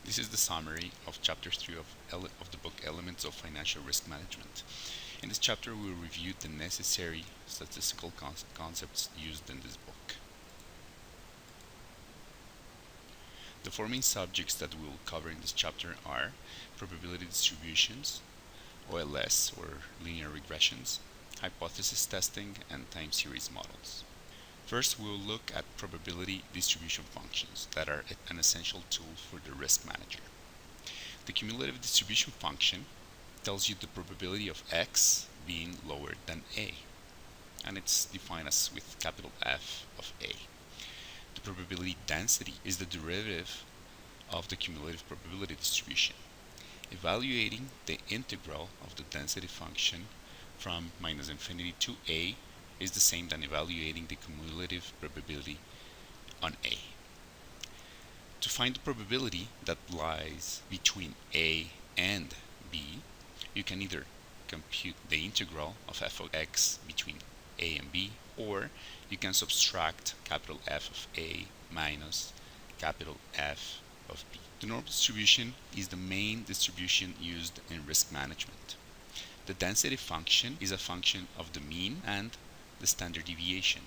This is the summary of Chapter 3 of the book Elements of Financial Risk Management. In this chapter, we will review the necessary statistical concepts used in this book. The four main subjects that we will cover in this chapter are probability distributions, OLS or linear regressions, hypothesis testing, and time series models. First, we will look at probability distribution functions that are an essential tool for the risk manager. The cumulative distribution function tells you the probability of x being lower than a, and it's defined as with capital F of a. The probability density is the derivative of the cumulative probability distribution. Evaluating the integral of the density function from minus infinity to a is the same than evaluating the cumulative probability on a. To find the probability that lies between a and b, you can either compute the integral of f of x between a and b, or you can subtract capital F of a minus capital F of b. The normal distribution is the main distribution used in risk management. The density function is a function of the mean and the standard deviation.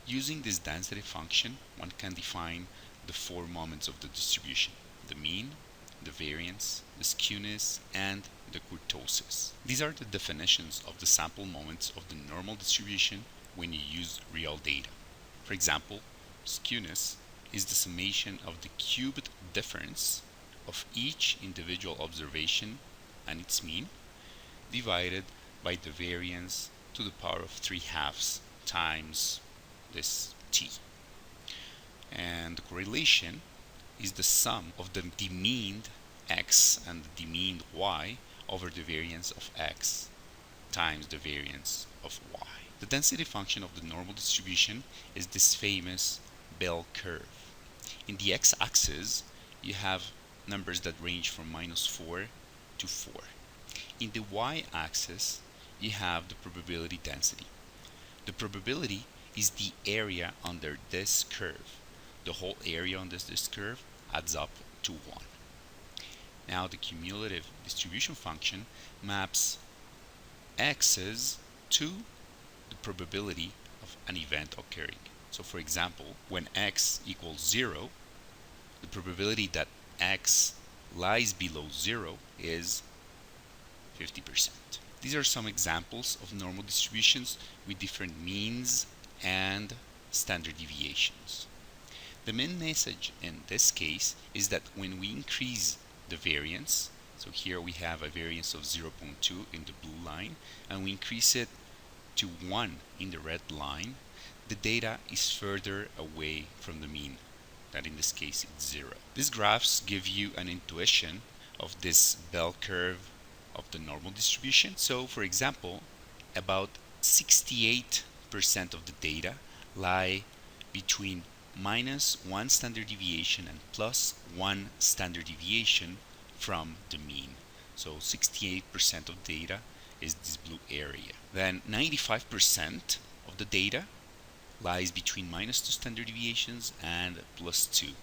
Using this density function, one can define the four moments of the distribution: the mean, the variance, the skewness, and the kurtosis. These are the definitions of the sample moments of the normal distribution when you use real data. For example, skewness is the summation of the cubed difference of each individual observation and its mean divided by the variance to the power of 3/2 times this t. And the correlation is the sum of the demeaned x and the demeaned y over the variance of x times the variance of y. The density function of the normal distribution is this famous bell curve. In the x-axis, you have numbers that range from -4 to 4. In the y-axis, you have the probability density. The probability is the area under this curve. The whole area on this curve adds up to 1. Now the cumulative distribution function maps x's to the probability of an event occurring. So for example, when x equals 0, the probability that x lies below 0 is 50%. These are some examples of normal distributions with different means and standard deviations. The main message in this case is that when we increase the variance, so here we have a variance of 0.2 in the blue line, and we increase it to 1 in the red line, the data is further away from the mean, that in this case it's 0. These graphs give you an intuition of this bell curve of the normal distribution. So for example, about 68% of the data lie between -1 standard deviation and +1 standard deviation from the mean. So 68% of data is this blue area. Then 95% of the data lies between -2 standard deviations and +2,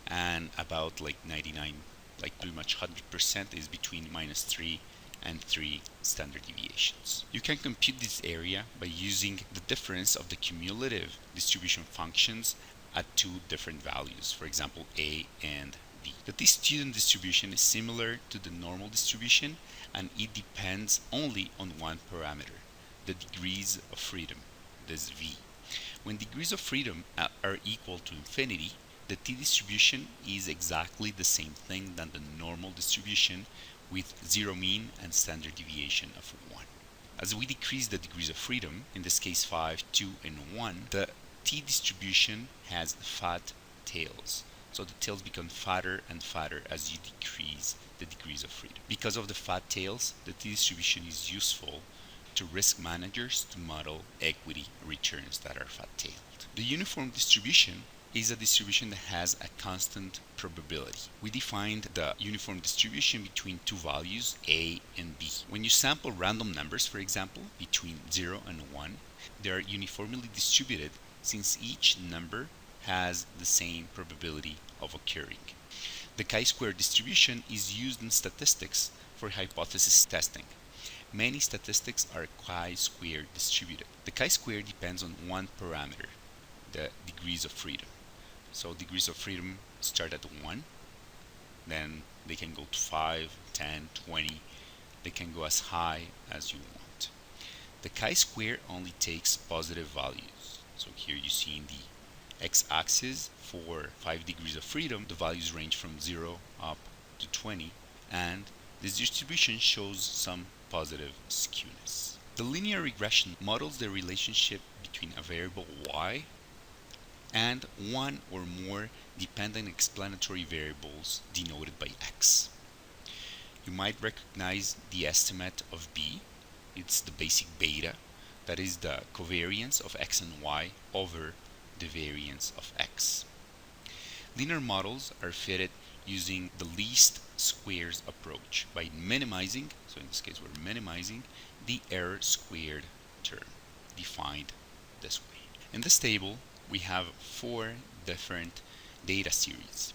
and about like 99, like pretty much 100% is between -3 and 3 standard deviations. You can compute this area by using the difference of the cumulative distribution functions at two different values, for example a and b. The t-student distribution is similar to the normal distribution, and it depends only on one parameter, the degrees of freedom, this v. When degrees of freedom are equal to infinity, the t-distribution is exactly the same thing than the normal distribution, with 0 mean and standard deviation of 1. As we decrease the degrees of freedom, in this case 5, 2, and 1, the t-distribution has fat tails. So the tails become fatter and fatter as you decrease the degrees of freedom. Because of the fat tails, the t-distribution is useful to risk managers to model equity returns that are fat-tailed. The uniform distribution is a distribution that has a constant probability. We defined the uniform distribution between two values, a and b. When you sample random numbers, for example, between 0 and 1, they are uniformly distributed since each number has the same probability of occurring. The chi-square distribution is used in statistics for hypothesis testing. Many statistics are chi-square distributed. The chi-square depends on one parameter, the degrees of freedom. So degrees of freedom start at 1, then they can go to 5, 10, 20. They can go as high as you want. The chi-square only takes positive values. So here you see in the x-axis for 5 degrees of freedom, the values range from 0 up to 20, and this distribution shows some positive skewness. The linear regression models the relationship between a variable y and one or more dependent explanatory variables denoted by x. You might recognize the estimate of b. It's the basic beta, that is the covariance of x and y over the variance of x. Linear models are fitted using the least squares approach by minimizing, so in this case we're minimizing, the error squared term, defined this way. In this table we have 4 different data series.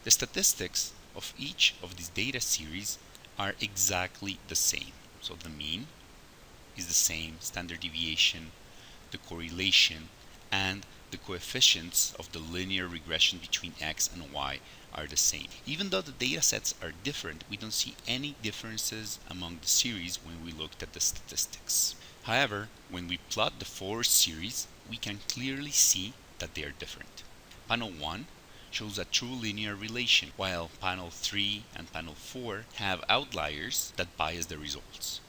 The statistics of each of these data series are exactly the same. So the mean is the same, standard deviation, the correlation, and the coefficients of the linear regression between x and y are the same. Even though the data sets are different, we don't see any differences among the series when we looked at the statistics. However, when we plot the 4 series, we can clearly see that they are different. Panel 1 shows a true linear relation, while panel 3 and panel 4 have outliers that bias the results.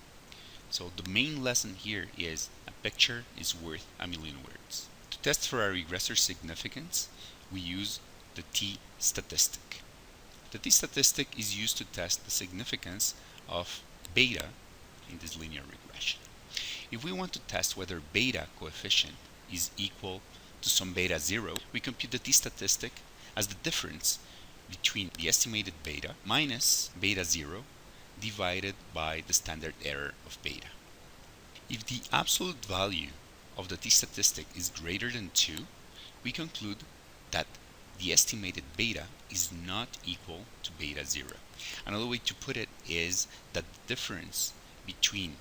So the main lesson here is a picture is worth a million words. To test for a regressor significance, we use the t-statistic. The t-statistic is used to test the significance of beta in this linear regression. If we want to test whether beta coefficient is equal to some beta 0, we compute the t-statistic as the difference between the estimated beta minus beta 0 divided by the standard error of beta. If the absolute value of the t-statistic is greater than 2, we conclude that the estimated beta is not equal to beta 0. Another way to put it is that the difference between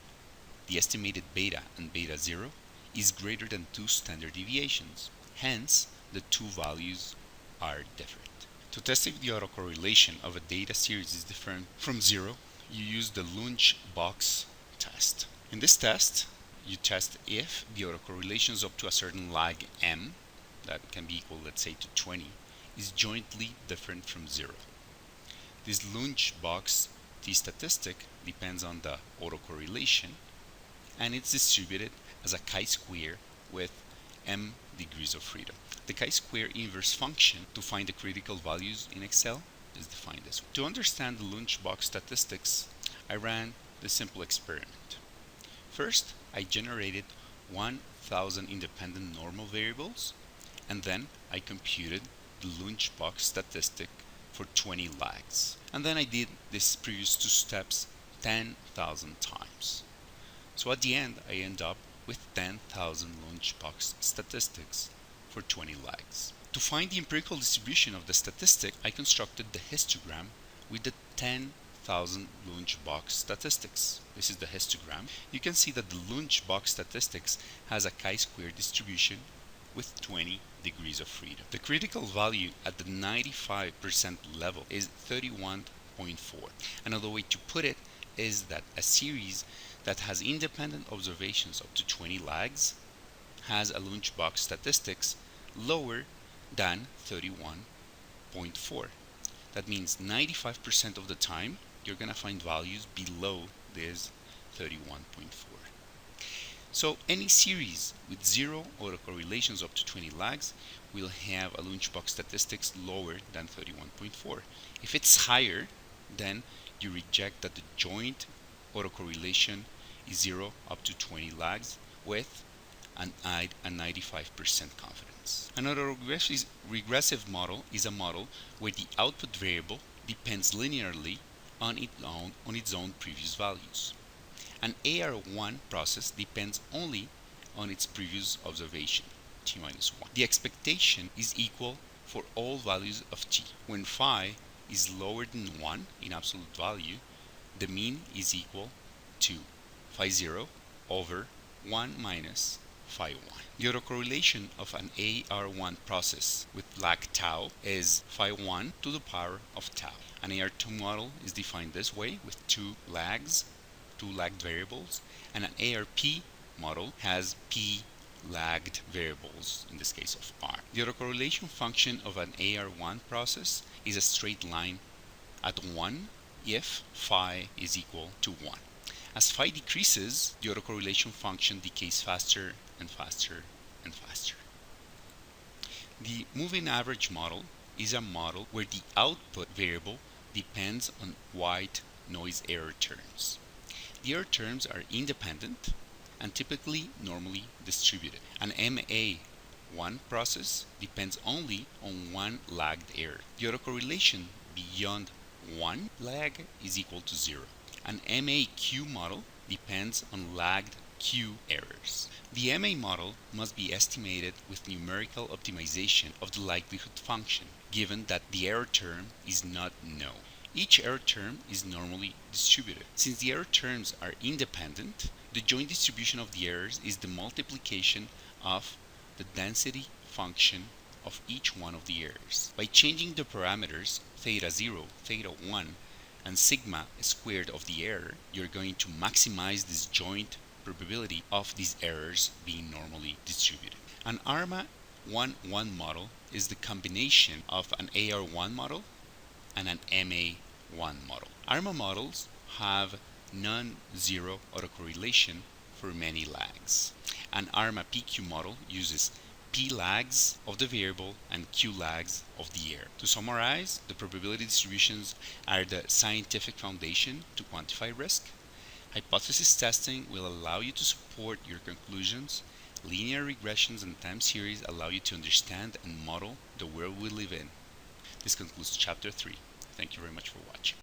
the estimated beta and beta 0 is greater than 2 standard deviations. Hence, the two values are different. To test if the autocorrelation of a data series is different from 0, you use the lunchbox test. In this test, you test if the autocorrelations up to a certain lag m, that can be equal, let's say, to 20, is jointly different from 0. This lunchbox t-statistic depends on the autocorrelation, and it's distributed as a chi-square with m degrees of freedom. The chi-square inverse function to find the critical values in Excel is defined this way. To understand the lunchbox statistics, I ran this simple experiment. First, I generated 1,000 independent normal variables, and then I computed the lunchbox statistic for 20 lags. And then I did these previous 2 steps 10,000 times. So at the end, I end up with 10,000 lunchbox statistics for 20 lags. To find the empirical distribution of the statistic, I constructed the histogram with the 10,000 lunchbox statistics. This is the histogram. You can see that the lunchbox statistics has a chi-square distribution with 20 degrees of freedom. The critical value at the 95% level is 31.4. Another way to put it is that a series that has independent observations up to 20 lags has a lunchbox statistics lower than 31.4. That means 95% of the time you're going to find values below this 31.4. So any series with 0 autocorrelations up to 20 lags will have a lunchbox statistics lower than 31.4. If it's higher, then you reject that the joint autocorrelation is 0 up to 20 lags with a 95% confidence. Another regressive model is a model where the output variable depends linearly on its own previous values. An AR1 process depends only on its previous observation, t minus 1. The expectation is equal for all values of t. When phi is lower than 1 in absolute value, the mean is equal to phi 0 over 1 minus phi 1. The autocorrelation of an AR1 process with lag tau is phi 1 to the power of tau. An AR2 model is defined this way with two lagged variables, and an ARP model has p lagged variables, in this case of r. The autocorrelation function of an AR1 process is a straight line at 1 if phi is equal to 1. As phi decreases, the autocorrelation function decays faster and faster and faster. The moving average model is a model where the output variable depends on white noise error terms. The error terms are independent and typically normally distributed. An MA1 process depends only on one lagged error. The autocorrelation beyond one lag is equal to 0. An MAQ model depends on lagged Q errors. The MA model must be estimated with numerical optimization of the likelihood function, given that the error term is not known. Each error term is normally distributed. Since the error terms are independent, the joint distribution of the errors is the multiplication of the density function of each one of the errors. By changing the parameters theta 0, theta 1, and sigma squared of the error, you're going to maximize this joint probability of these errors being normally distributed. An ARMA 1-1 model is the combination of an AR1 model and an MA1 model. ARMA models have non-zero autocorrelation for many lags. An ARMA PQ model uses P lags of the variable and Q lags of the error. To summarize, the probability distributions are the scientific foundation to quantify risk. Hypothesis testing will allow you to support your conclusions. Linear regressions and time series allow you to understand and model the world we live in. This concludes chapter 3. Thank you very much for watching.